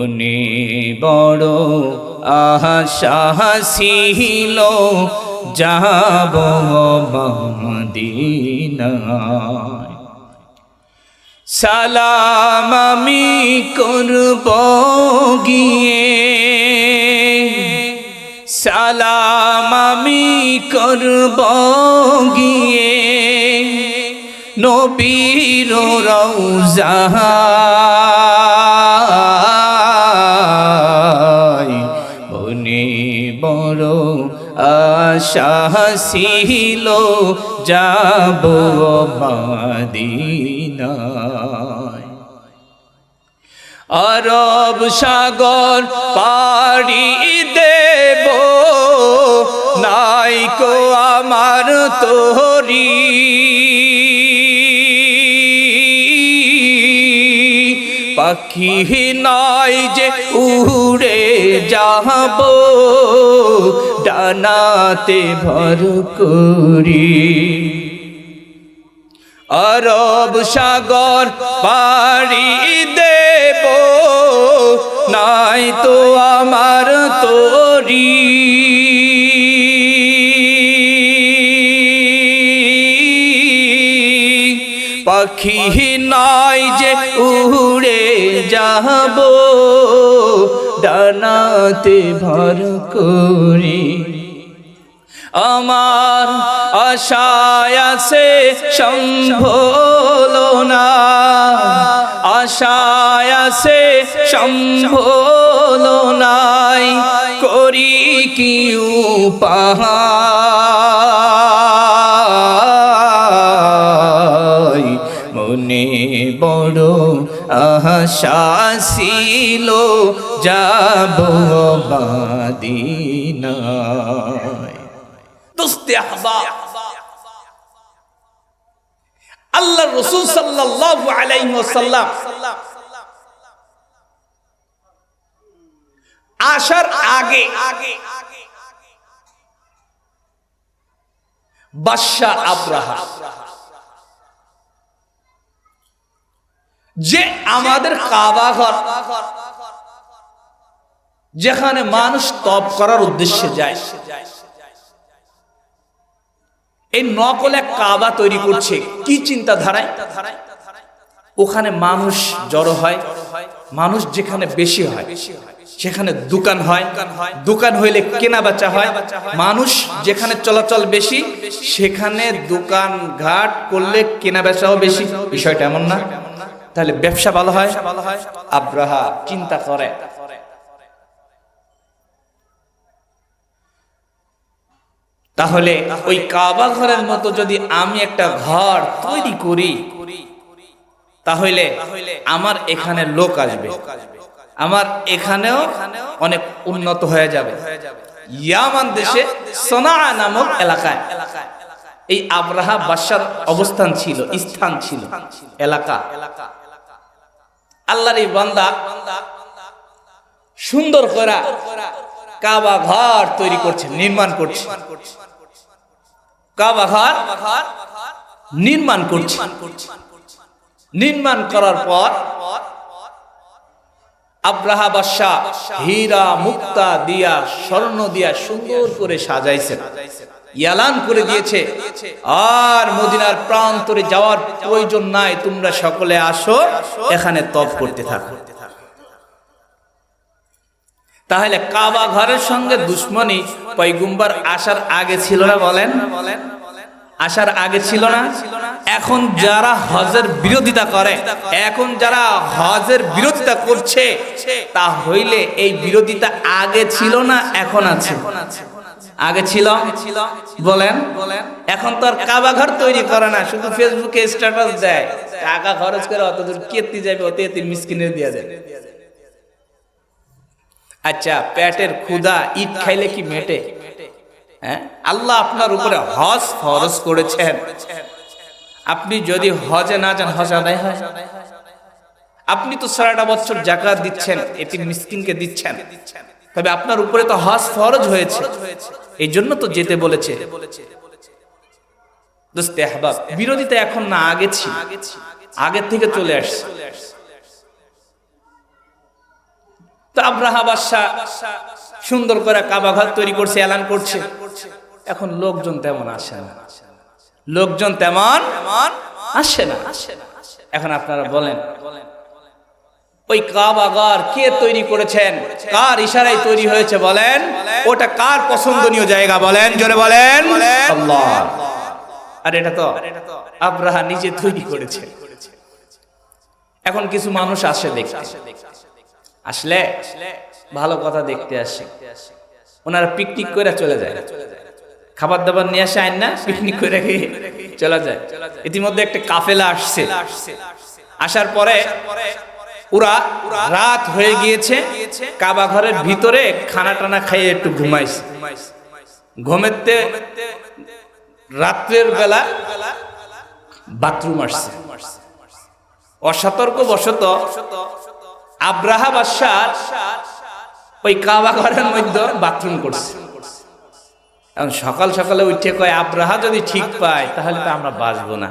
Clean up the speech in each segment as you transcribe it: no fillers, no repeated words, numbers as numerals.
মনে বড় আশা ছিল যাব মদিনায়, সালাম আমি করব গিয়ে, সালাম আমি করব গিয়ে নবীর রওজায়। মনে বড় আশা ছিল যাব মদিনায়। আরব সাগর পাড়ি দেব, নাইকো আমার তোরি, পাখি নাই যে উড়ে যাব ডানাতে ভর করি। আরব সাগর পাড়ি দেব, নাই তো আমার তোরি, পাখি নাই যে উড়ে যাব ডানাতে ভর করি। আমার আশায় আছে সম্ভল না, আশায় আছে সম্ভল নাই, করি কি উপায়। মনে বড় আশা ছিল যাব মদিনায়। দোস্তে আহবাব, আল্লাহর রাসূল সাল্লাল্লাহু আলাইহি ওয়াসাল্লাম আসার আগে বাদশা আব্রাহা, যে আমাদের কাবা ঘর যেখানে মানুষ তপ করার উদ্দেশ্যে যায়, এই নকল এক কাবা তৈরি করছে। কি চিন্তাধারায়? ওখানে মানুষ জড়ো হয়, মানুষ যেখানে বেশি হয় সেখানে দোকান হয়, দোকান হইলে কেনা বেচা হয়, মানুষ যেখানে চলাচল বেশি সেখানে দোকান ঘাট করলে কেনা বেচাও বেশি। বিষয়টা এমন না? তাহলে ব্যবসা ভালো হয়। আব্রাহা চিন্তা করে, তাহলে ওই কাবা ঘরের মতো যদি আমি একটা ঘর তৈরি করি, তাহলে আমার এখানে লোক আসবে, আমার এখানেও অনেক উন্নত হয়ে যাবে। ইয়ামান দেশে সনা নামক এলাকায় এই আব্রাহা বাদশার অবস্থান ছিল, স্থান ছিল, এলাকা। আল্লাহর এই বান্দা সুন্দর করে কাবা ঘর তৈরি করছে, নির্মাণ করছে, কাবা ঘর নির্মাণ করছে। নির্মাণ করার পর আব্রাহা বাদশা হীরা মুক্তা দিয়া স্বর্ণ দিয়া সুন্দর করে সাজাইছে, এলান করে দিয়েছে আর মদিনার প্রান্তরে যাওয়ার প্রয়োজন নাই, তোমরা সকলে আসো এখানে তপ করতে থাকো। তাহলে কাবা ঘরের সঙ্গে দুশ্মনী পয়গম্বর আসার আগে ছিল না? বলেন, আসার আগে ছিল না? এখন যারা হজের বিরোধিতা করে, এখন যারা হজের বিরোধিতা করছে, তা হইলে এই বিরোধিতা আগে ছিল না এখন আছে? আগে ছিল। বলেন, এখন তো আর কাবা ঘর তৈরি করে না, শুধু ফেসবুকে স্ট্যাটাস দেয়, টাকা খরচ করে অত দূর কেতি যাবে, অত এতিম মিসকিনের দিয়ে দেয়। আচ্ছা, পেটের ক্ষুধা ইট খাইলে কি মেটে? হ্যাঁ, আল্লাহ আপনার উপরে হজ ফরজ করেছেন, আপনি যদি হজে না যান হজ আদায় হয়? আপনি তো সারাটা বছর যাকাত দিচ্ছেন, এতিম মিসকিনকে দিচ্ছেন, তবে আপনার উপরে তো হজ ফরজ হয়েছে, এই জন্য তো যেতে বলেছে। দোস্তে আহবাব, বিরোধিতা এখন না, আগে ছিল, আগের থেকে চলে আসছে। তো আব্রাহা বাদশা সুন্দর করে কাবা ঘর তৈরি করছে, এলান করছে। এখন লোকজন তেমন আসে না, লোকজন তেমন আসে না। এখন আপনারা বলেন, ওই কাবা ঘর কে তৈরি করেছেন, কার ইশারায় তৈরি হয়েছে বলেন? ওটা কার পছন্দনীয় জায়গা বলেন, জোরে বলেন? আল্লাহ। আর এটা তো আব্রাহা নিজে তৈরি করেছে। এখন কিছু মানুষ আসে দেখতে, আসলে ভালো কথা দেখতে আসে, ওনারা পিকনিক করে চলে যায়, খাবার দাবার নিয়ে আসে, আইন না পিকনিক করে চলে যায়। ইতিমধ্যে একটা কাফেলা আসছে, আসার পরে ওরা রাত হয়ে গিয়েছে, কাবা ঘরের ভিতরে খানা টানা খাইয়ে একটু ঘুমাইছে। ঘুমেতে রাত্রের বেলা বাথরুম আসছে, অসতর্ক বশত আব্রাহা বাদশা ওই কাবা ঘরের মধ্যে বাথরুম করছে। এখন সকাল সকালে উঠে কয়, আব্রাহা যদি ঠিক পায় তাহলে তো আমরা বাঁচবো না,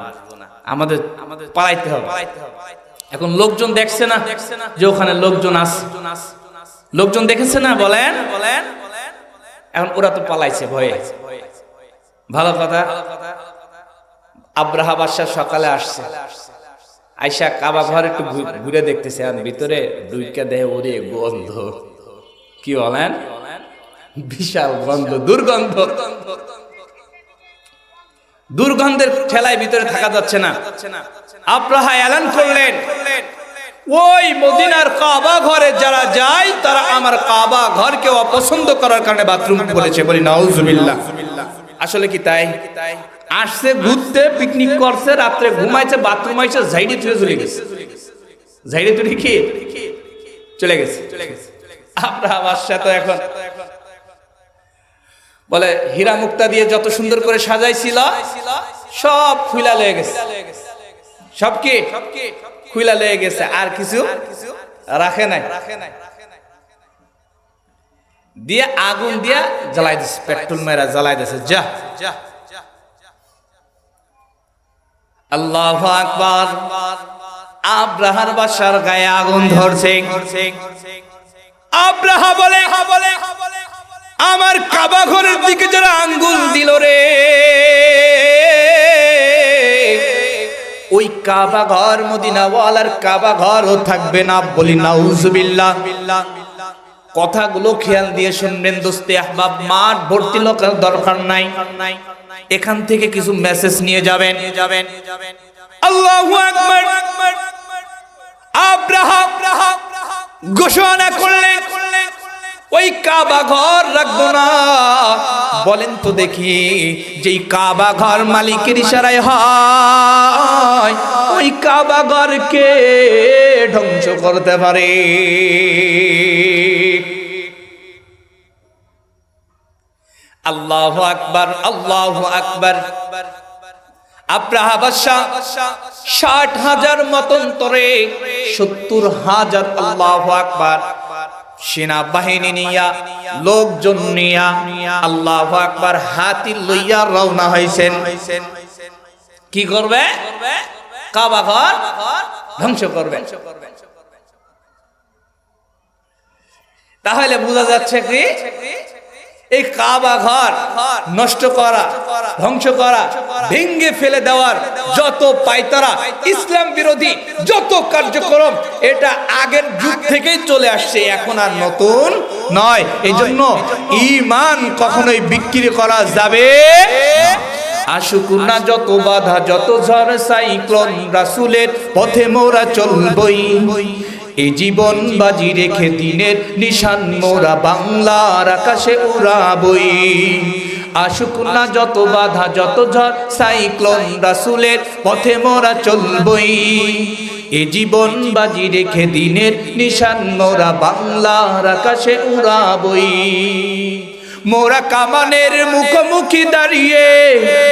আমাদের পালাইতে হবে। এখন লোকজন দেখছে না যে ওখানে লোকজন আছে, লোকজন দেখেছে না বলেন? এখন ওরা তো পালাইছে ভয়ে। ভালো কথা, আব্রাহা বাদশা সকালে আসছে, আইসা কাবা ঘর একটু ঘুরে দেখতেছে, আর ভিতরে দুইটা দেহে ওরে গন্ধ, কি বলেন? বিশাল গন্ধ, দুর্গন্ধ, দুর্গন্ধের ঠেলায় ভিতরে থাকা যাচ্ছে না। আব্রাহা এলান করলেন, ওই মদিনার কাবা ঘরে যারা যায় তারা আমার কাবা ঘরকে অপছন্দ করার কারণে বাথরুম বলেছে। বলি নাউজুবিল্লাহ। আসলে কি তাই? আসছে ঘুরতে, পিকনিক করছে, রাত্রে ঘুমাইছে, বাথরুম আইছে, ঝাইড়ে তুলে চলে গেছে, ঝাইড়ে তুলে কি চলে গেছে। আব্রাহা বাদশা তো এখন বলে হীরা মুক্তা দিয়ে যত সুন্দর করে সাজাইছিল সব খুইলা লয়ে গেছে, সব কি খুইলা লয়ে গেছে, আর কিছু রাখে নাই। দিয়ে আগুন দিয়া জ্বালাই দিছে, পেট্রোল মেরা জ্বালাই দিছে। যা আল্লাহু আকবার। আব্রাহার বাদশার গায়ে আগুন ধরছে। আব্রাহা বলে, আমার কাবা ঘরের দিকে যারা আঙ্গুল দিল রে, ওই কাবা ঘর মদিনাওয়ালার কাবা ঘরও থাকবে না। বলি নাউজুবিল্লাহ। কথাগুলো খেয়াল দিয়ে শুনবেন দোস্তে আহবাব, মাঠ ভর্তি লোক দরকার নাই, এখান থেকে কিছু মেসেজ নিয়ে যাবেন। আল্লাহু আকবার। আব্রাহা ঘোষণা করলেন, ওই কাবা ঘর রাখবো না। বলেন তো দেখি, যেই কাবা ঘর মালিকের ইশারায় হয়, ওই কাবা ঘরকে ধ্বংস করতে পারে? আল্লাহু আকবার, আল্লাহু আকবার। আব্রাহা বাদশা ৬০,০০০ মতন্তরে ৭০,০০০ আল্লাহু আকবার সেনাবাহিনী নিয়া, লোকজন নিয়া, আল্লাহু আকবার, হাতি লইয়া রওনা হইছেন। কি করবে? কাবা ঘর ধ্বংস করবে। তাহলে বোঝা যাচ্ছে কি, এই কাবা ঘর নষ্ট করা, ধ্বংস করা, ভেঙে ফেলে দেওয়ার যত পায়তারা, ইসলাম বিরোধী যত কার্যক্রম, এটা আগের যুগ থেকেই চলে আসছে, এখন আর নতুন নয়। এই জন্য ঈমান কখনোই বিক্রি করা যাবে আসুক না যত বাধা, যত ঝড় সাইক্লোন, রাসূলের পথে মোরা চলবই। এই জীবন বাজি রেখে দিনের নিশান মোরা বাংলার আকাশে উড়াবই। আসুক না যত বাধা, যত ঝড় সাইক্লোন, রাসূলের পথে মোরা চলবই। এই জীবন বাজি রেখে দিনের নিশান মোরা বাংলার আকাশে উড়াবই। মোরা কামানের মুখোমুখি দাঁড়িয়ে,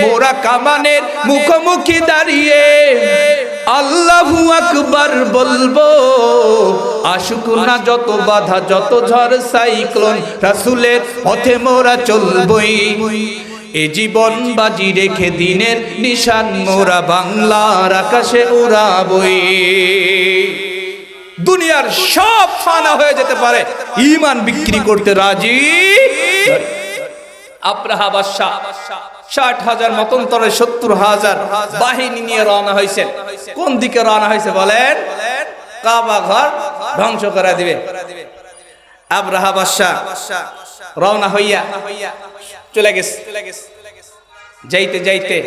মোরা কামানের মুখোমুখি দাঁড়িয়ে আল্লাহু আকবার বলবো। আসুক না যত বাধা, যত ঝড় সাইক্লোন, রাসূলের পথে মোরা চলবই। এ জীবন বাজি রেখে দিনের নিশান মোরা বাংলার আকাশে উড়াবই। দুনিয়ার সব ফানা হয়ে যেতে পারে, ঈমান বিক্রি করতে রাজি। আব্রাহা বাদশা 60,000 মতন্তরে 70,000 বাহিনী নিয়ে রওনা হয়েছেন। কোন দিকে রওনা হয়েছে বলেন? কাবা ঘর ধ্বংস করে দিবে। আব্রাহা বাদশা রওনা হইয়া চলে গেছে। যাইতে যাইতে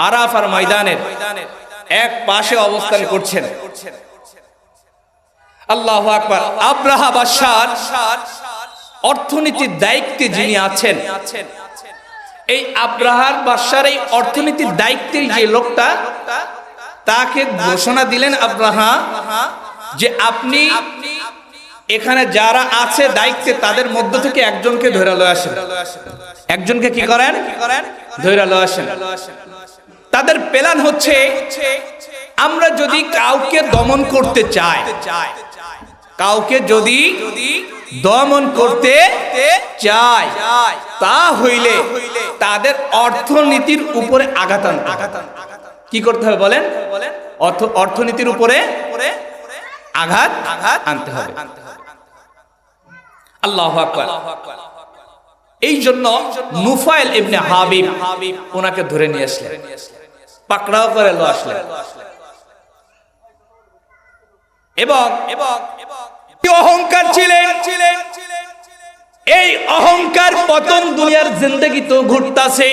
আরাফার ময়দানের এক পাশে অবস্থান করছেন। আল্লাহু আকবার। আব্রাহা বাদশার অর্থনীতির দায়িত্বে যিনি আছেন, এই আব্রাহার বাদশার এই অর্থনীতির দায়িত্বের যে লোকটা, তাকে ঘোষণা দিলেন আব্রাহা যে আপনি এখানে যারা আছে দায়িত্বে তাদের মধ্য থেকে একজনকে ধরে লয়ে আসেন। একজনকে কি করেন? ধরে লয়ে আসেন। তাদের প্ল্যান হচ্ছে, আমরা যদি কাউকে দমন করতে চাই, কাউকে যদি দমন করতে চাই, তা হইলে তাদের অর্থনীতির উপরে আঘাত আনতে। কি করতে হবে বলেন? অর্থনীতির উপরে আঘাত আনতে হবে। আল্লাহু আকবার। এই জন্য নুফাইল ইবনে হাবিব ওনাকে ধরে নিয়ে আসলেন, পাকড়াও করে লো আসলেন। এবং অহংকার ছিলেন, এই অহংকার পতন দুনিয়ার জিন্দেগি তো ঘুরতাছে।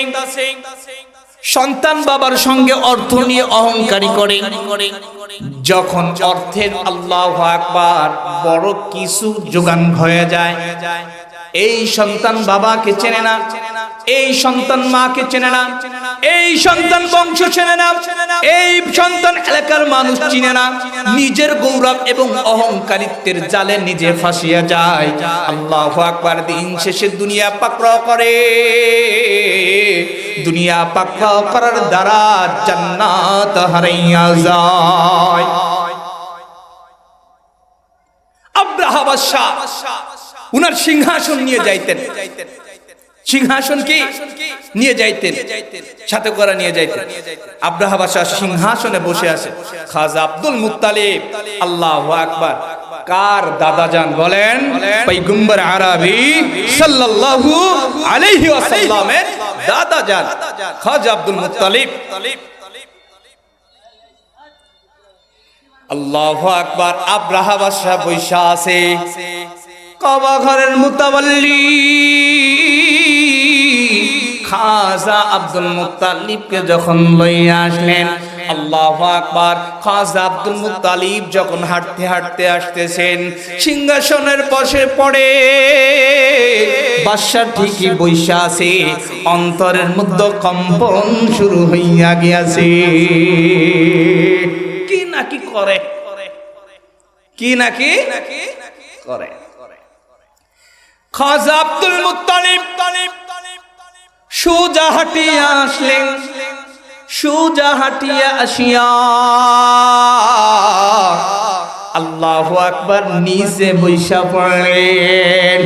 সন্তান বাবার সঙ্গে অর্থ নিয়ে অহংকারী করে, যখন অর্থের আল্লাহু আকবার বড় কিছু যোগান হয়ে যায়, এই সন্তান বাবাকে চেনে না, এই সন্তান মাকে চেনে না, এই সন্তান বংশ চেনে না, এই সন্তান এলাকার মানুষ চিনে না, নিজের গৌরব এবং অহংকারিত্বের জালে নিজে ফাঁসিয়া যায়। আল্লাহু আকবার। দিন শেষে দুনিয়া পাকড়াও করে, দুনিয়া পাকড়াও করার দ্বারা জান্নাত হারাইয়া যায়। আব্রাহা বাদশা উনার সিংহাসন নিয়ে যাইতেন, সিংহাসন কি নিয়ে যাইতেন, সাথে করে নিয়ে যাইতেন। আব্রাহা বাদশা সিংহাসনে বসে আছে, খাজা আব্দুল মুত্তালিব, আল্লাহু আকবার, কার দাদা জান বলেন? পয়গম্বর আরবি সাল্লাল্লাহু আলাইহি ওয়াসাল্লামের দাদা জান খাজা আব্দুল মুত্তালিব। আল্লাহু আকবার। আব্রাহা বাদশা বৈশা আছে, কাবা ঘরের মুতাওয়াল্লি খাজা আব্দুল মুত্তালিবকে যখন লইয়া আসলেন, আল্লাহু আকবার। খাজা আব্দুল মুত্তালিব যখন হাঁটতে হাঁটতে আসতেছেন, সিংহাসনের পাশে পড়ে বাদশা ঠিকই বৈশা আছে, অন্তরের মধ্যে কম্পন শুরু হইয়া গিয়াছে। কি নাকি করে, কি নাকি করে। খাজা আব্দুল মুত্তালিব সোজা হাঁটিয়া আসলেন, সোজা হাঁটিয়া আসিয়া আল্লাহু আকবার নিচে বৈশা পড়লেন।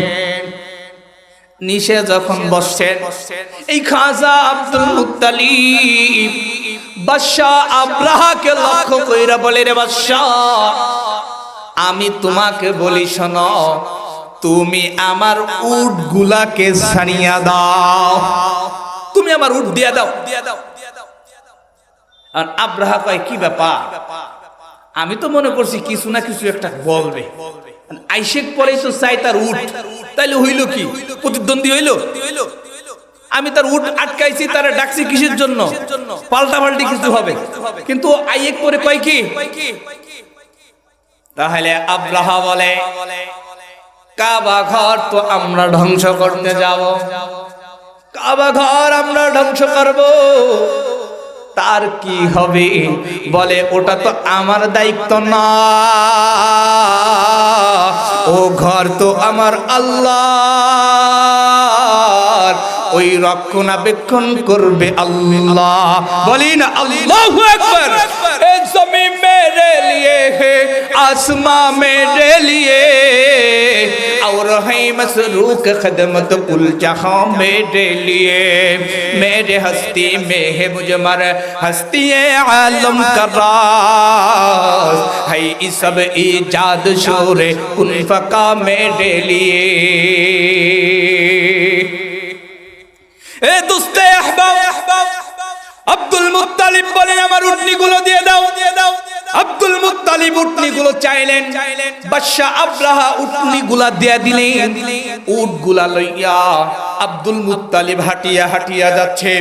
নিচে যখন বসছেন, এই খাজা আব্দুল মুত্তালিব বাদশা আব্রাহাকে লক্ষ্য কইরা বলে, রে বাদশা, আমি তোমাকে বলি শোনো, তুমি আমার উট গুলাকে ছাড়িয়া দাও, তুমি আমার উট দিয়া দাও। আর আব্রাহা কয়, কি ব্যাপার? আমি তো মনে করছি কিছু না কিছু একটা বলবে। আইশেক পরেই তো চাই তার উট, তাইলে হইল কি? প্রতিদ্বন্দ্বী হইল? আমি তার উট আটকাইছি, তারা ডাকছি কিসের জন্য? পাল্টা পাল্টি কিছু হবে। কিন্তু আইয়েক পরে কয় কি? তাহলে আব্রাহা বলে, কাবা ঘর তো আমরা ধ্বংস করতে যাব, কাবা ঘর আমরা ধ্বংস করব, তার কি হবে? বলে, ওটা তো আমার দায়িত্ব না, ও ঘর তো আমার আল্লাহর, ওই রক্ষণাবেক্ষণ করবে আল্লাহ। বলি না আল্লাহু আকবার। এ জমিন মেরে লিয়ে হে, आसमां मेरे लिए और और है मसरूक खदमत कुल जहां मेरे लिए मेरे हस्ती में है मुजमर हस्ती आलम का राज है इस सब इजाद शोर कुल फका मेरे लिए। ए दोस्ते अहबाब আব্দুল মুত্তালিব বলেন আমার উটনিগুলো দিয়ে দাও। আব্দুল মুত্তালিব উটনিগুলো চাইলেন, বাদশা আব্রাহা উটনিগুলা দিয়ে দিলেন। উটগুলা লইয়া আব্দুল মুত্তালিব হাঁটিয়া হাঁটিয়া যাচ্ছে।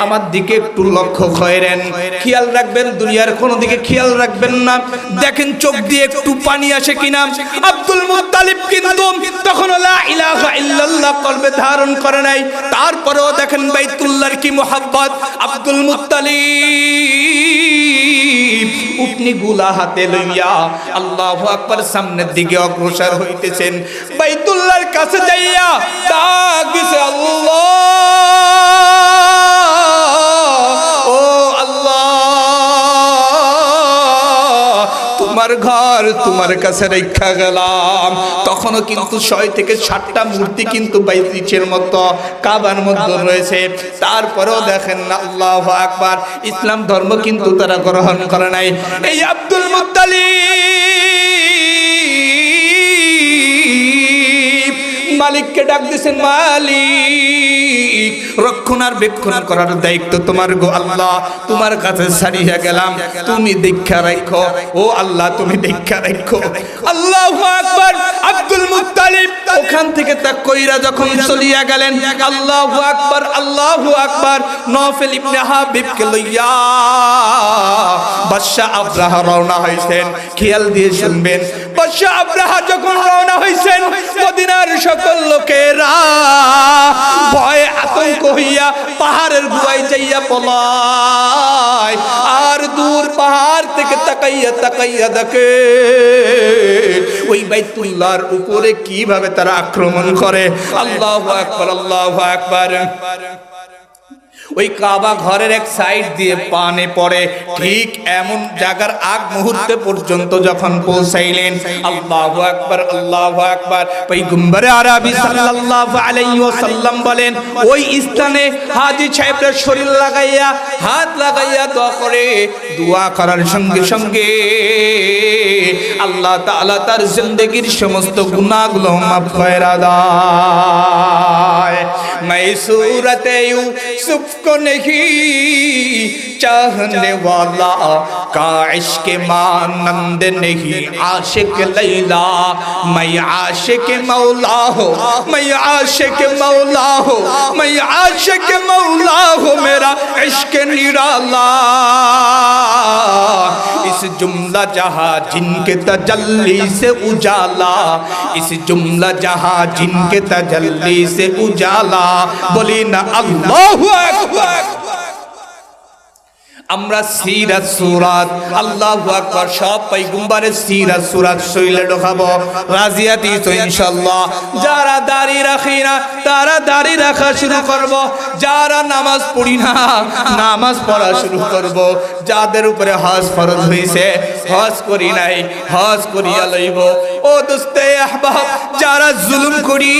আমার দিকে একটু লক্ষ্য করেন, খেয়াল রাখবেন, দুনিয়ার কোনো দিকে খেয়াল রাখবেন না। দেখেন চোখ দিয়ে একটু পানি আসে কিনা। আব্দুল মুত্তালিব কিন্তু তখন লা ইলাহা ইল্লাল্লাহ কলবে ধারণ করে নাই। তারপরেও দেখেন বাইতুল্লাহর কি মুহাব্বত। আব্দুল মুত্তালিব উটনিগুলা হাতে লইয়া আল্লাহু আকবার সামনের দিকে অগ্রসর হইতেছেন। বাইতুল্লাহর কাছে যাইয়া ডাক দিছে, আল্লাহ ও আল্লাহ, তোমার ঘর তোমার কাছে রেখা গেলাম। তখনও কিন্তু 6 থেকে 7টা মূর্তি কিন্তু বাইতুলের মতো কাবার মধ্যে রয়েছে। তারপরেও দেখেন না, আল্লাহু আকবার, ইসলাম ধর্ম কিন্তু তারা গ্রহণ করে নাই। এই আব্দুল মুত্তালিব মালিককে ডাক দিয়েছেন, মালিক রক্ষণাবেক্ষণ করার দায়িত্ব তোমার গো আল্লাহ, তোমার কাছে ছাড়িয়া গেলাম, তুমি দীক্ষা রাখো ও আল্লাহ, তুমি দীক্ষা রাখো। আল্লাহু আকবার। আব্দুল মুত্তালিব ওখান থেকে তা কইরা যখন চলিয়া গেলেন, আল্লাহু আকবার আল্লাহু আকবার, নওফেল ইবনে হাবিবকে লইয়া বাদশা আব্রাহা রওনা হইছেন। খেয়াল দিয়ে শুনবেন, বাদশা আব্রাহা যখন রওনা হইছেন, মদিনার সকল লোকেরা ভয়ে আতঙ্ক হইয়া পাহাড়ের গুহায় যাইয়া পলায়। আর দূর পাহাড় থেকে তাকাইয়া তাকাইয়া দেখে ওই বাইতুল্লাহর উপরে কিভাবে তারা আক্রমণ করে। আল্লাহু আকবার আল্লাহু আকবার। ওই কাবা ঘরের এক সাইড দিয়ে পানি পড়ে, ঠিক এমন জায়গার আগ মুহূর্তে পর্যন্ত যখন পৌঁছাইলেন, আল্লাহু আকবার আল্লাহু আকবার, পয়গম্বর আরবি সাল্লাল্লাহু আলাইহি ওয়াসাল্লাম বলেন, ওই স্থানে হাজী সাহেবরা শরীর লাগাইয়া হাত লাগাইয়া দোয়া করে। দোয়া করার সঙ্গে সঙ্গে আল্লাহ তাআলা তার জিন্দেগীর সমস্ত গুনাহগুলো মাফ করে দেয়। मैं सूरत यूसुफ को नहीं चाहने वाला का इश्क मानंद नहीं आशिक लैला, मैं आशिक मौला हो, मैं आशिक मौला हो, मैं आशिक मौला हो, मेरा इश्क निराला। इस जुमला जहां जिनके तजल्ली से उजाला, इस जुमला जहां जिनके तजल्ली से उजाला, बोली ना अल्लाहु আকবার। আমরা সিরাত সুরাত আল্লাহু আকবার সব পয়গম্বরের সিরাত সুরাত শৈলে ঢোকাবো, রাজিয়াতি তো ইনশাআল্লাহ। যারা দাড়ি রাখি না তারা দাড়ি রাখা শুরু করব, যারা নামাজ পড়ি না নামাজ পড়া শুরু করব, যাদের উপরে হজ ফরজ হইছে হজ করি নাই হজ করিয়া লইব। ও দোস্তে আহবাব, যারা জুলুম করি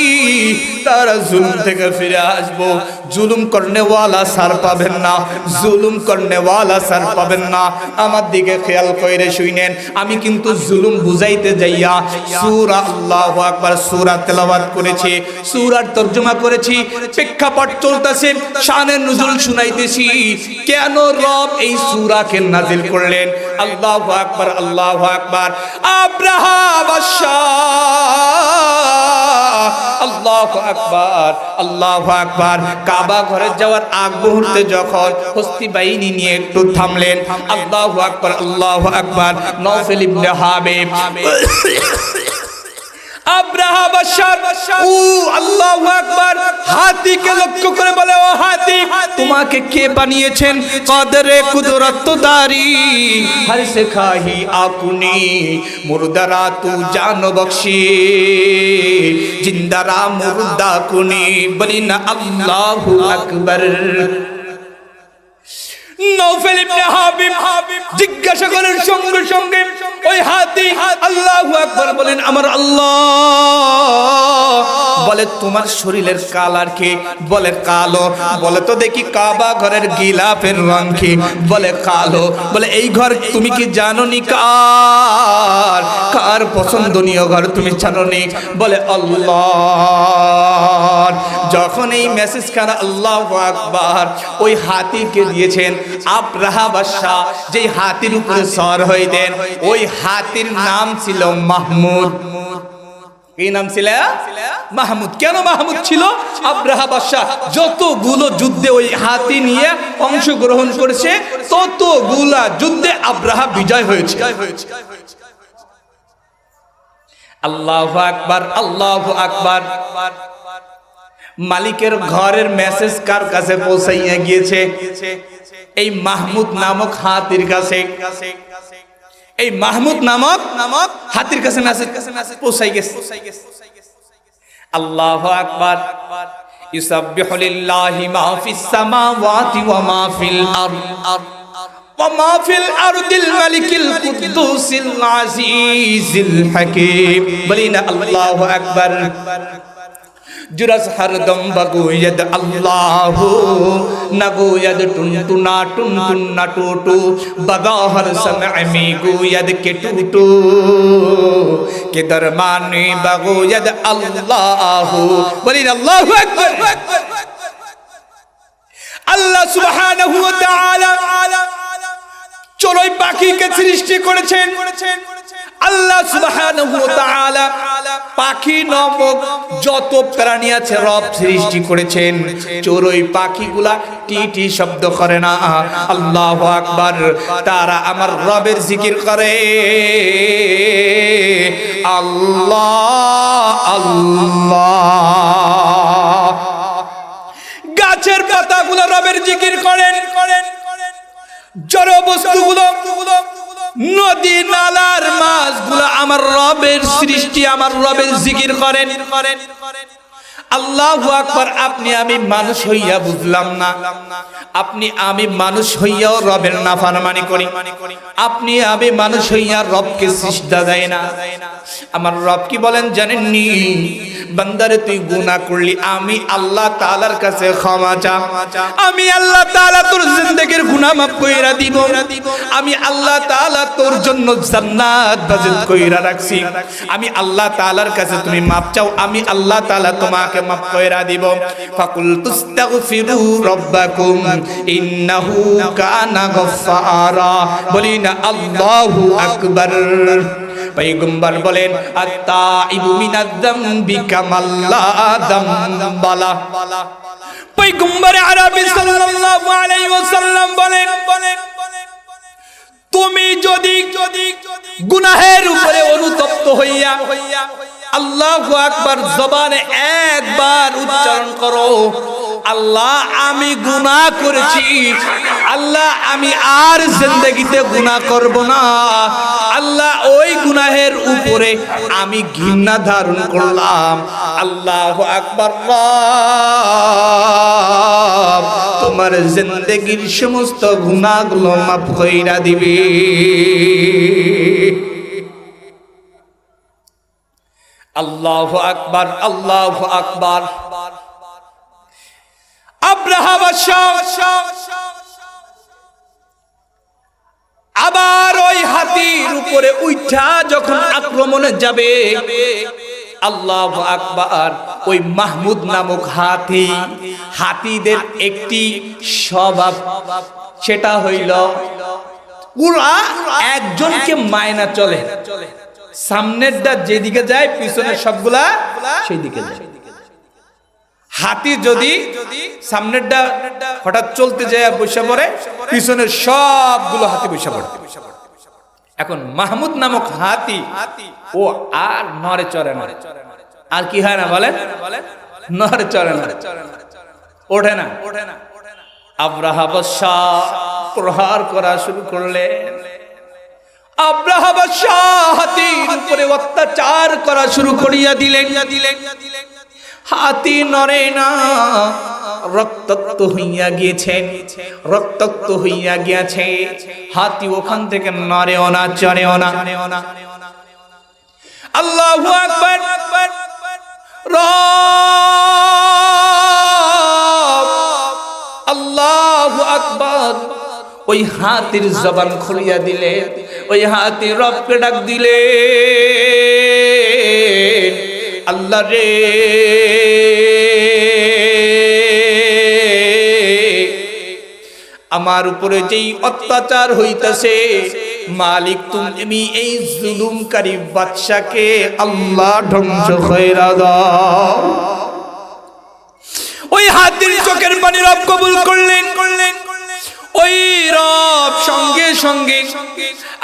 তারা জুলুম থেকে ফিরে আসবো। জুলুম করনে ওয়ালা সার পাবেন না, জুলুম করনে ওয়ালা সার পাবেন না। আমার দিকে খেয়াল কইরে শুনেন, আমি কিন্তু জুলুম বুঝাইতে যাইয়া সূরা আল্লাহু আকবার সূরা তেলাওয়াত করেছি, সূরার তরজমা করেছি, প্রেক্ষাপট চলতেছে, শানে নুজুল শুনাইতেছি, কেন রব এই সূরাকে নাজিল করলেন। আল্লাহু আকবার আল্লাহু আকবার। আব্রাহা বাদশাহ, আল্লাহু আকবার আল্লাহু আকবার। কাবা ঘরে যাওয়ার আগ মুহূর্তে যখন হস্তি বাহিনী নিয়ে একটু থামলেন, আল্লাহু আকবার আল্লাহু আকবার। নওফেল ইবনে হাবিব আব্রাহা বাদশাহ ও আল্লাহু আকবার হাতিকে লক্ষ্য করে বলে, ও হাতি তোমাকে কে বানিয়েছেন? কদরে কুদরত দারি হর সে খাহি আপনি মুর্দারা তু জান বখশি জিন্দারা মুর্দা কুনি, বলি না আল্লাহু আকবার। নওফেল ইবনে হাবিব জিজ্ঞাসা করার সঙ্গে সঙ্গে ওই হাতি আল্লাহু আকবার বলেন, আমার আল্লাহ বলে তোমার শরীরের কালার কি? বলে কালো। বলে তো দেখি কাবা ঘরের গিলাফের রং কি? বলে কালো। বলে এই ঘর তুমি কি জানো নি কার? কার পছন্দনীয় ঘর তুমি জানো নি? বলে আল্লাহ। যখন এই মেসেজ খানা আল্লাহু আকবার ওই হাতিকে দিয়েছেন, আবরাহা বাদশা যেই হাতির উপরে সওয়ার হইতেন ওই হাতির নাম ছিল মাহমুদ। কি নাম ছিল? মাহমুদ। কেন মাহমুদ ছিল? আবরাহা বাদশা যতগুলো যুদ্ধে ওই হাতি নিয়ে অংশগ্রহণ করেছে ততগুলা যুদ্ধে আবরাহা বিজয় হয়েছে। আল্লাহু আকবার, আল্লাহু আকবার। মালিকের ঘরের মেসেজ কার কাছে পৌঁছাইয়া গিয়েছে? এই মাহমুদ নামক হাতির কাছে। এই মাহমুদ নামক হাতির কাছে মেসেজ পৌঁছাই গেছে। আল্লাহু আকবার। ইউসাব্বিহু লিল্লাহি মা ফিস সামাওয়াতি ওয়া মা ফিল আরদ ওয়া মা ফিল আরদিল মালিকিল কুদ্দুসিল আজিজিল হাকীম। বলিনা আল্লাহু আকবার। जुरस हरदम बगोयद अल्लाह नगोयद टुनटुना टुनटुना टूटू बदाहर समय में गोयद के टूटू के दरमाने बगोयद अल्लाह। बोलिए अल्लाहु अकबर। अल्लाह सुब्हानाहु व तआला চড়ুই পাখিকে সৃষ্টি করেছেন। আল্লাহ সুবহানাহু ওয়া তাআলা পাখি নামক যত প্রাণী আছে রব সৃষ্টি করেছেন। চড়ুই পাখিগুলা টি শব্দ করে না, আল্লাহু আকবার। তারা আমার রবের জিকির করে আল্লাহ আল্লাহ। গাছের পাতাগুলো রবের জিকির করেন। জড় বস্তুগুলো নদী নালার মাছগুলো আমার রবের সৃষ্টি, আমার রবের জিকির করেন। আল্লাহু আকবার। আপনি আমি মানুষ হইয়া বুঝলাম না, আপনি আমি মানুষ হইয়াও রবের নাফরমানি করি। আপনি আমি মানুষ হইয়া রবকে সিজদা দেয় না। আমার রব কি বলেন জানেননি? বান্দারে তুই গুনাহ করলি, আমি আল্লাহ তাআলার কাছে ক্ষমা চা। আমি আল্লাহ তাআলা তোর জিন্দেগীর গুনাহ মাফ কইরা দিব। আমি আল্লাহ তাআলা তোর জন্য জান্নাত বাজিত কইরা রাখছি। আমি আল্লাহ তাআলার কাছে তুমি মাফ চাও, আমি আল্লাহ তাআলা তোমাকে মাফ কইরা দিব। ফাকুল তুস্তাগফিরু রাব্বাকুম ইন্নাহু কানা গফফারা। বলিনা আল্লাহু আকবার। পয়গম্বর বলেন আত-তাইবু মিনায-যামবি কামাল্লা যামবালা। পয়গম্বর আরবি সাল্লাল্লাহু আলাইহি ওয়াসাল্লাম বলেন তুমি যদি গুনাহের উপরে অনুতপ্ত হইয়া আল্লাহু আকবার জবানে একবার উচ্চারণ করো, আল্লাহ আমি গুনাহ করেছি, আল্লাহ আমি আর জিন্দেগিতে গুনাহ করব না, আল্লাহ ওই গুনাহের উপরে আমি ঘৃণা ধারণ করলাম। আল্লাহু আকবার। তোমার জিন্দেগির সমস্ত গুনাহগুলো মাফ কইরা দিবে। আল্লাহু আকবার, আল্লাহু আকবার। আবরাহা বাদশা আবার ওই হাতির উপরে উঠা যখন আক্রমণে যাবে, আল্লাহু আকবার। ওই মাহমুদ নামক হাতিদের একটি স্বভাব, সেটা হইল ওরা একজনকে মায়না চলে। সামনেরটা যেদিকে যায় পিছনের সবগুলা সেই দিকে যায়। হাতি যদি সামনেরটা হঠাৎ চলতে যায় বসে পড়ে, পিছনের সবগুলো হাতি বসে পড়ে। এখন মাহমুদ নামক হাতি ও আর নড়ে চড়ে না। আর কি হয় না বলেন? নড়ে চড়ে না, ওঠে না। আবরাহা বাদশা প্রহার করা শুরু করলেন। আবরাহা বাদশা হাতির উপরে অত্যাচার করা শুরু করিয়া দিলেন। হাতি নড়ে না, রক্তাক্ত হইয়া গিয়েছে, রক্তাক্ত হইয়া গিয়েছে। হাতি ওখান থেকে নড়েও না, চড়েও না। আল্লাহু আকবার। আল্লাহু আকবার। ওই হাতির জবান খুলিয়া দিলে, ওই হাতি রবকে ডাক দিলে, আল্লাহ রে, আমার উপরে যেই অত্যাচার হইতাছে, মালিক তুমি এই জুলুমকারী বাদশাকে আল্লাহ ধ্বংস কইরা দাও। ওই হাতির চোখের পানি রব কবুল করলেন। ওই রব সঙ্গে সঙ্গে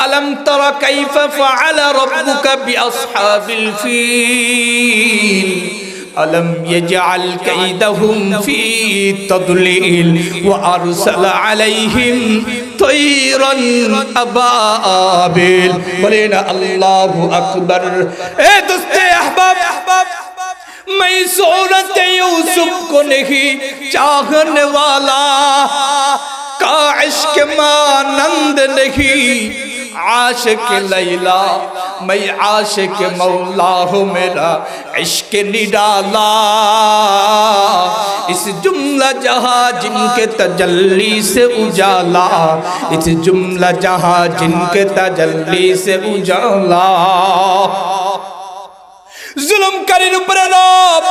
আলম তারা কাইফা ফাআলা রাব্বুকা বিআসহাবিল ফিল আলম ইয়াজআল কাইদাহুম ফি তাদলিল ওয়া আরসালা আলাইহিম তায়রান আবাবিল। বলেন আল্লাহু আকবার। এ দোস্তে আহবাব, मैं सूरत यूसुफ को नहीं चाहने वाला, का इश्क मानंद नहीं आशिक लैला, मैं आशिक मौला हूँ मेरा इश्क निराला। इस जुमला जहाँ जिनके तजल्ली से उजाला, इस जुमला जहाँ जिनके तजल्ली से उजाला। জুলুমকারীর উপরে রব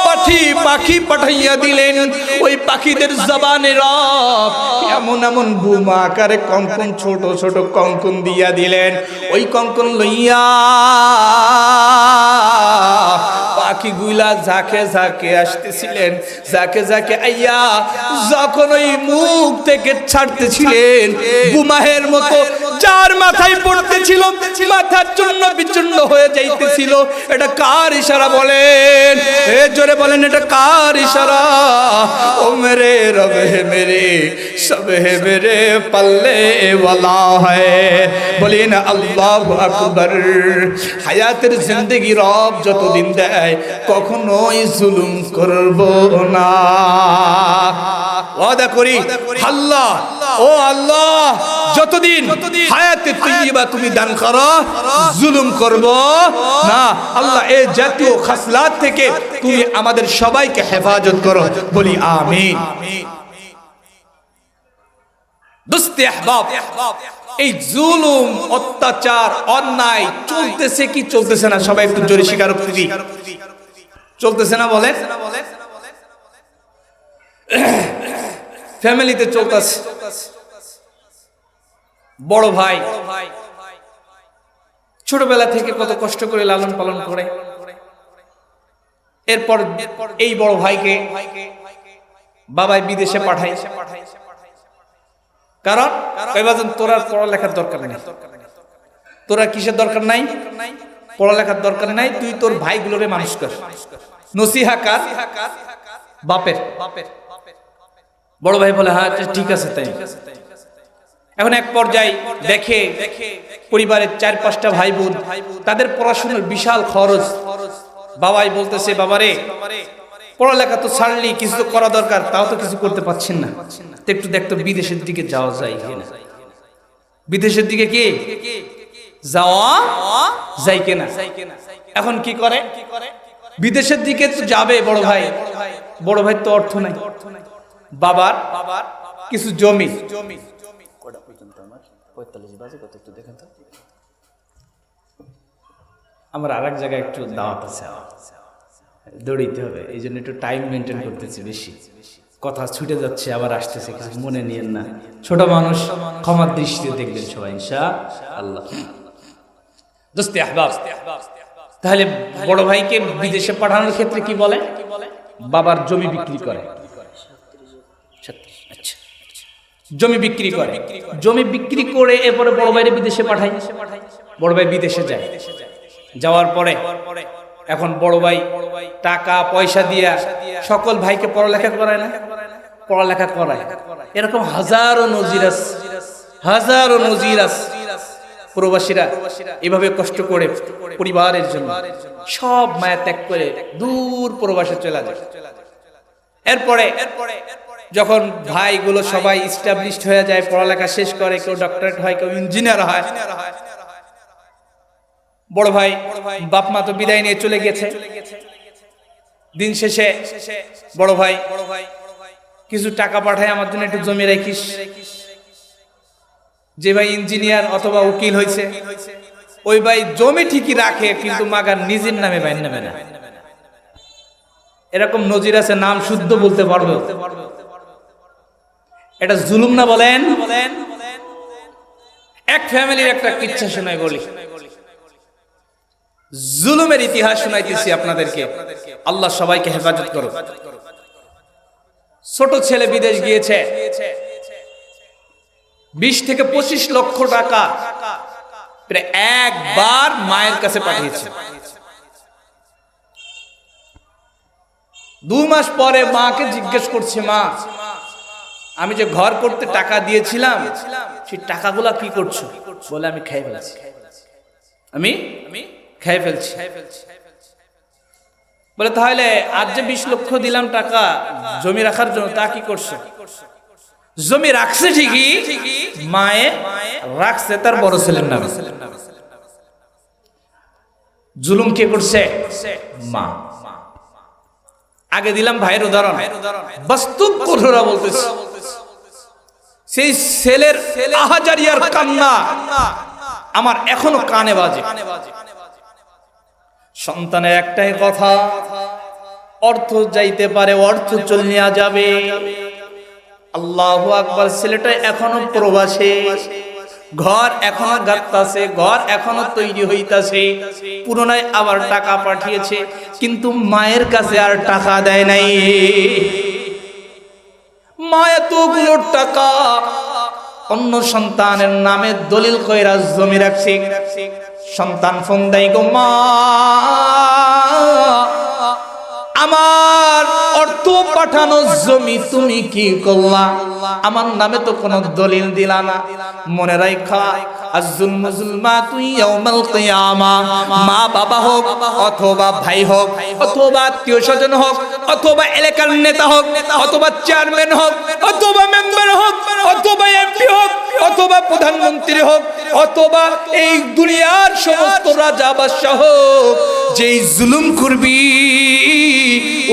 পাখি পাঠাইয়া দিলেন। ওই পাখিদের জবানে রব এমন এমন বোমা আকারে কঙ্কন, ছোট ছোট কঙ্কন দিয়া দিলেন। ওই কঙ্কন লইয়া পাখিগুলা ঝাঁকে ঝাঁকে আসতেছিলেন। ঝাঁকে ঝাঁকে আইয়া যখন ওই মুখ থেকে ছাড়তেছিলেন, বুমাহের মতো যার মাথায় পড়তেছিল, মাথা চূর্ণ বিচূর্ণ হয়ে যাইতেছিল। এটা কার ইশারা বলেন? এ জোরে বলেন, এটা কার ইশারা? ও মেরে রব হে মেরে, সব হে মেরে পল্লে ওয়ালা হ্যায়। বলেন আল্লাহু আকবার। হায়াতের জিন্দেগি রব যতদিন দেয় কখনোই জুলুম করব না। ওয়াদা করি আল্লাহ, ও আল্লাহ, যতদিন হায়াতে তৈয়বা তুমি দান করো, জুলুম করব না। আল্লাহ এই জাতীয় খাসলাত থেকে তুমি আমাদের সবাইকে হেফাজত করো। বলি আমিন। দোস্তে আহবাব, এই জুলুম, অত্যাচার, অন্যায় চলতেছে কি চলতেছে না? সবাই একটু জোরে স্বীকারোক্তি দিই। চলতেছে না বলে? ফ্যামিলিতে চলতেছে। বড় ভাই ছোটবেলা থেকে কত কষ্ট করে লালন পালন করে, এরপর এই বড় ভাইকে বাবাই বিদেশে পাঠায়। কারণ তোরা পড়ালেখার দরকার নেই, তোরা কিসের দরকার নাই? পড়ালেখার দরকার নাই, তুই তোর ভাইগুলোরে মানুষ কর। নসিহা কার? বাপের। বড় ভাই বলে হ্যাঁ ঠিক আছে তাই। এখন এক পর্যায়ে দেখে পরিবারের 4-5টা ভাই বোন, তাদের পড়াশোনার বিশাল খরচ। বাবাই বলতেছে, বাবারে পড়ালেখা তো ছাড়লি, কিছু তো করা দরকার, তাও তো কিছু করতে পারছেন না, তো একটু দেখতো বিদেশের দিকে যাওয়া যায় কিনা। বিদেশের দিকে কি যাওয়া যায় কিনা। এখন কি করে? বিদেশের দিকে তো যাবে বড় ভাই, বড় ভাই তো অর্থ নাই। বাবার কিছু জমি, আমার আর এক জায়গায় একটু দাওয়াত আছে, দৌড়াইতে হবে, এই জন্য একটু টাইম মেনটেন করতেছি, বেশি কথা ছুটে যাচ্ছে, আবার আসতেছে, কিছু মনে নিয়েন না। ছোট মানুষ, ক্ষমার দৃষ্টিতে দেখবেন সবাই ইনশাআল্লাহ। দোস্তে আহবাব, তাহলে বড় ভাইকে বিদেশে পাঠানোর ক্ষেত্রে কি বলে? বাবার জমি বিক্রি করে। জমি বিক্রি করে, জমি বিক্রি করে এরপরে বড় ভাইরে বিদেশে পাঠায়। বড় ভাই বিদেশে যায়, যাওয়ার পরে এখন বড় ভাই টাকা পয়সা দিয়া সকল ভাইকে পড়ালেখা করায় না? পড়ালেখা করায়। এরকম হাজারো নজির আছে, হাজারো নজির আছে। প্রবাসীরা এভাবে কষ্ট করে পরিবারের জন্য সব মায়া ত্যাগ করে দূর প্রবাসে চলে যায়। এরপরে যখন ভাইগুলো সবাই এস্টাবলিশড হয়ে যায়, পড়ালেখা শেষ করে, কেউ ডক্টরেট হয়, কেউ ইঞ্জিনিয়ার হয়, বড় ভাই বাপ মা তো বিদায় নিয়ে চলে গেছে। দিন শেষে বড় ভাই কিছু টাকা পাঠায় আমার জন্য একটু জমি রাখিস। যে ভাই ইঞ্জিনিয়ার অথবা উকিল হয়েছে ওই ভাই জমি ঠিকই রাখে কিন্তু মাগার নিজের নামে বাইন নেবে না। এরকম নজির আছে, নাম শুদ্ধ বলতে পারবে। এটা জুলুম না বলেন? এক ফ্যামিলির একটা কিচ্ছা শোনাই বলি, জুলুমের ইতিহাস শোনাইতেছি আপনাদেরকে। আল্লাহ সবাইকে হেফাজত করো। ছোট ছেলে বিদেশ গিয়েছে, 20 থেকে 25 লক্ষ টাকা প্রায় একবার মায়ের কাছে পাঠিয়েছে। 2 মাস পরে মাকে জিজ্ঞেস করছে, মা আমি যে ঘর করতে টাকা দিয়েছিলাম সেই টাকাগুলা কি করছো? বলে আমি খেয়ে ফেলছি, আমি খেয়ে ফেলছি। বলে তাহলে আজ যে 20 লক্ষ দিলাম টাকা জমি রাখার জন্য, তা কি করছো? জমি রাখছে ঠিকই, মায়ে রাখছে তার বড় ছেলের নামে। জুলুম কে করছে? মা। আগে দিলাম ভাইয়ের উদাহরণ, বাস্তব কঠোরা বলতেছে। সেই ছেলের আহাজারিয়ার কান্না আমার এখনো কানে বাজে। সন্তানের একটাই কথা, অর্থ যাইতে পারে, অর্থ চলিয়া যাবে। আল্লাহু আকবার। ছেলেটা এখনো প্রবাসে, ঘর এখনো গাত্তাছে, ঘর এখনো তৈরি হইতাছে, পুনরায় আবার টাকা পাঠিয়েছে, কিন্তু মায়ের কাছে আর টাকা দেয় নাই। মা এতগুলো টাকা অন্য সন্তানের নামে দলিল কইরা জমি রাখছে। সন্তান ফোন দেয়, গো মা আমার অর্থ পাঠানো জমি তুমি কি করলা? আমার নামে তো কোনো দলিল দিলা না। মনে রাখা, আয-যুলমু যুলমাতুন ইয়াউমাল কিয়ামা। মা বাবা হোক অথবা ভাই হোক অথবা আত্মীয় স্বজন হোক অথবা এলাকার নেতা হোক অথবা চেয়ারম্যান হোক অথবা মেম্বার হোক অথবা এমপি হোক অথবা প্রধানমন্ত্রী হোক অথবা এই দুনিয়ার সমস্ত রাজা বাদশাহ হোক, যেই জুলুম করবি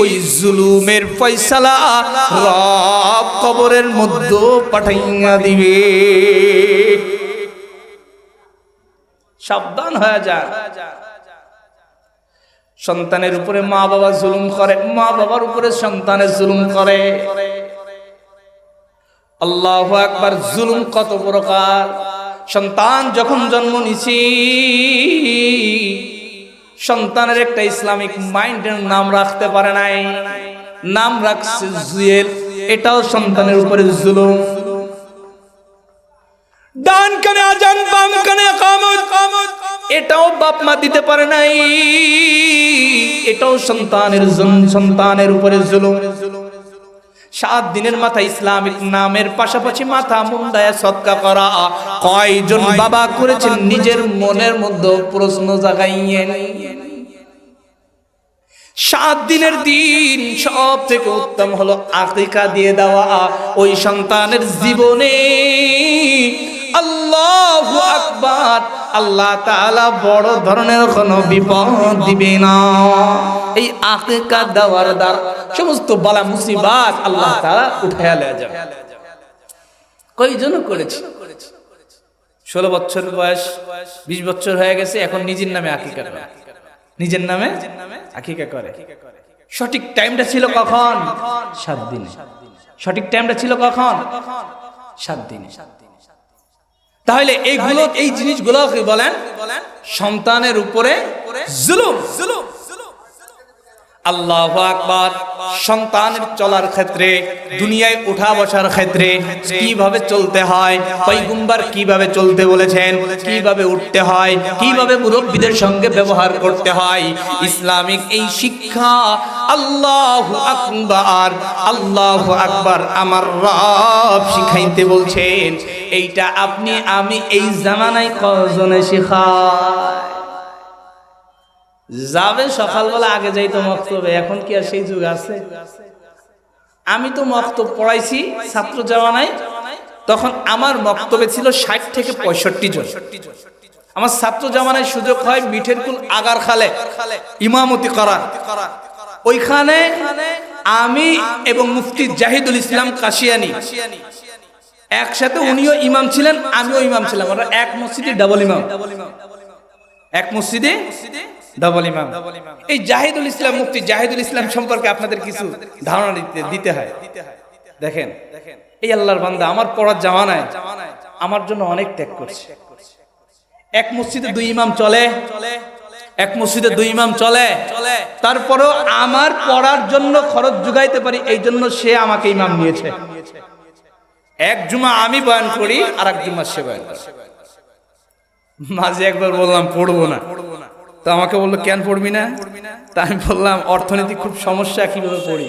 ওই জুলুমের ফয়সালা রব কবরের মধ্যে পাঠাইয়া দিবে। সাবধান হয়ে যা। সন্তানের উপরে মা বাবা জুলুম করে, মা বাবার উপরে সন্তানের জুলুম করে। আল্লাহু আকবার। জুলুম কত প্রকার। সন্তান যখন জন্ম নিছি, সন্তানের একটা ইসলামিক মাইন্ডের নাম রাখতে পারে নাই, নাম রাখছে জুয়েল। এটাও সন্তানের উপরে জুলুম। ডান কানে আজান বাম কানে ইকামত, এটাও বাপ মা দিতে পারে নাই, এটাও সন্তানের উপরে জুলুম। 7 দিনের মাথায় ইসলামিক নামের পাশাপাশি মাথা মুন্ডায় সদকা করা কয়জন বাবা করেছেন? নিজের মনের মধ্যে প্রশ্ন জাগাইয়েন। 7 দিনের দিন সব থেকে উত্তম হলো আকিকা দিয়ে দেওয়া। ওই সন্তানের জীবনে আল্লাহু আকবার, আল্লাহ তাআলা বড় ধরনের কোনো বিপদ দিবে না। এই আকিকা দেওয়ার দ্বারা সমস্ত বালা মুসিবত আল্লাহ তাআলা উঠায়া লয়ে যাবে। কয়জন করেছে? 16 বছর বয়স, 20 বছর হয়ে গেছে, এখন নিজের নামে আকিকা করে, নিজের নামে আকিকা করে। সঠিক টাইমটা ছিল কখন? 7 দিনে। সঠিক টাইমটা ছিল কখন? 7 দিনে। তাহলে এইগুলো, এই জিনিসগুলো কি বলেন? সন্তানের উপরে জুলুম। আল্লাহু আকবার। সন্তানের চলার ক্ষেত্রে, দুনিয়ায় উঠা বসার ক্ষেত্রে কিভাবে চলতে হয়, পয়গম্বর কিভাবে চলতে বলেছেন, কিভাবে উঠতে হয়, কিভাবে মুরব্বিদের সঙ্গে ব্যবহার করতে হয়, ইসলামিক এই শিক্ষা আল্লাহু আকবার, আল্লাহু আকবার আমার রব শিখাইতে বলছেন। এইটা আপনি আমি এই জামানায় কজনে শেখায়? যাবে সকালবেলা, আগে যাইতো মক্তবে, এখন কি আর সেই যুগ আছে? আমি তো মক্তব পড়াইছি ছাত্র জামানায়, তখন আমার মক্তবে ছিল 60 থেকে 65 জন। আমার ছাত্র জামানায় সুযোগ হয় মিঠেরকুল আগার খালে ইমামতি করার। ওইখানে আমি এবং মুফতি জাহিদুল ইসলাম কাশিয়ানী একসাথে, উনিও ইমাম ছিলেন আমিও ইমাম ছিলাম, আমরা এক মসজিদে ডাবল ইমাম, এক মসজিদে ডাবল ইমাম। এই জাহিদুল ইসলাম, মুফতি জাহিদুল ইসলাম সম্পর্কে আপনাদের কিছু ধারণা দিতে হয়। দেখেন এই আল্লাহর বান্দা আমার পড়ার জামানায় আমার জন্য অনেক ত্যাগ করছে। এক মসজিদে দুই ইমাম চলে, এক মসজিদে দুই ইমাম চলে, তারপরেও আমার পড়ার জন্য খরচ জোগাইতে পারি, এই জন্য সে আমাকে ইমাম নিয়েছে। এক জুমা আমি বয়ান করি, আর এক জুমা সে বয়ান করে। মাঝে একবার বললাম পড়বো না, তো আমাকে বললো কেন পড়বি না? তা আমি বললাম অর্থনীতি খুব সমস্যা, কিভাবে পড়ি।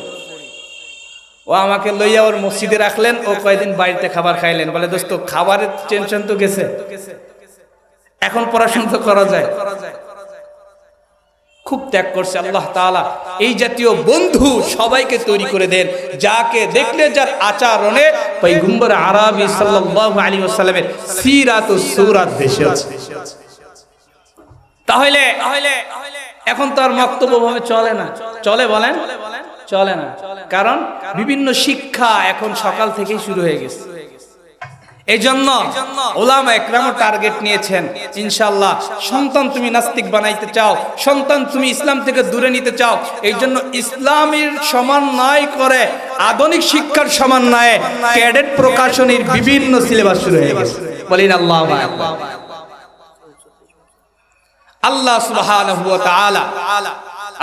ও আমাকে লইয়া ওর মসজিদে রাখলেন, ও কয়েকদিন বাড়িতে খাবার খাইলেন, বলে দোস্ত খাবারের টেনশন তো গেছে, এখন পড়াশোনা তো করা যায়। খুব ত্যাগ করছে। আল্লাহ তাআলা এই জাতীয় বন্ধু সবাইকে তৈরি করে দেন, যাকে দেখলে যার আচরণে পয়গম্বর আরবি সাল্লাল্লাহু আলাইহি ওয়াসাল্লামের সিরাত ও সূরাত ভেসে আছে। তাহলে এখন তো আর বক্তব্য ভাবে চলে না, চলে বলেন? চলে না, কারণ বিভিন্ন শিক্ষা এখন সকাল থেকেই শুরু হয়ে গেছে। এই জন্য ওলামা একরামও টার্গেট নিয়েছেন, ইনশাআল্লাহ সন্তান তুমি নাস্তিক বানাইতে চাও, সন্তান তুমি ইসলাম থেকে দূরে নিতে চাও, এই জন্য ইসলামের সমন্বয় করে আধুনিক শিক্ষার সমন্বয়ে ক্যাডেট প্রকাশনীর বিভিন্ন সিলেবাস শুরু হয়ে গেছে। বলেন আল্লাহু আকবার। আল্লাহ সুবহানাহু ওয়া তাআলা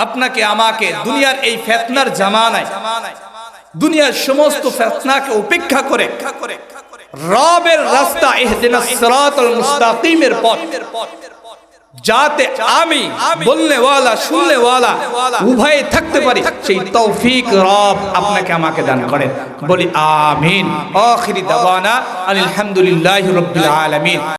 আপনাকে আমাকে দুনিয়ার এই ফিতনার জামানায়, দুনিয়ার সমস্ত ফিতনাকে উপেক্ষা করে রবের রাস্তা ইহদিনাস সিরাতাল মুস্তাকিমের পথ, যাতে আমি বলনে ওয়ালা শুননে ওয়ালা উভয়ে থাকতে পারি, সেই তৌফিক রব আপনাকে আমাকে দান করেন। বলি আমিন। আখিরি দাওয়ানা আলহামদুলিল্লাহি রাব্বিল আলামিন।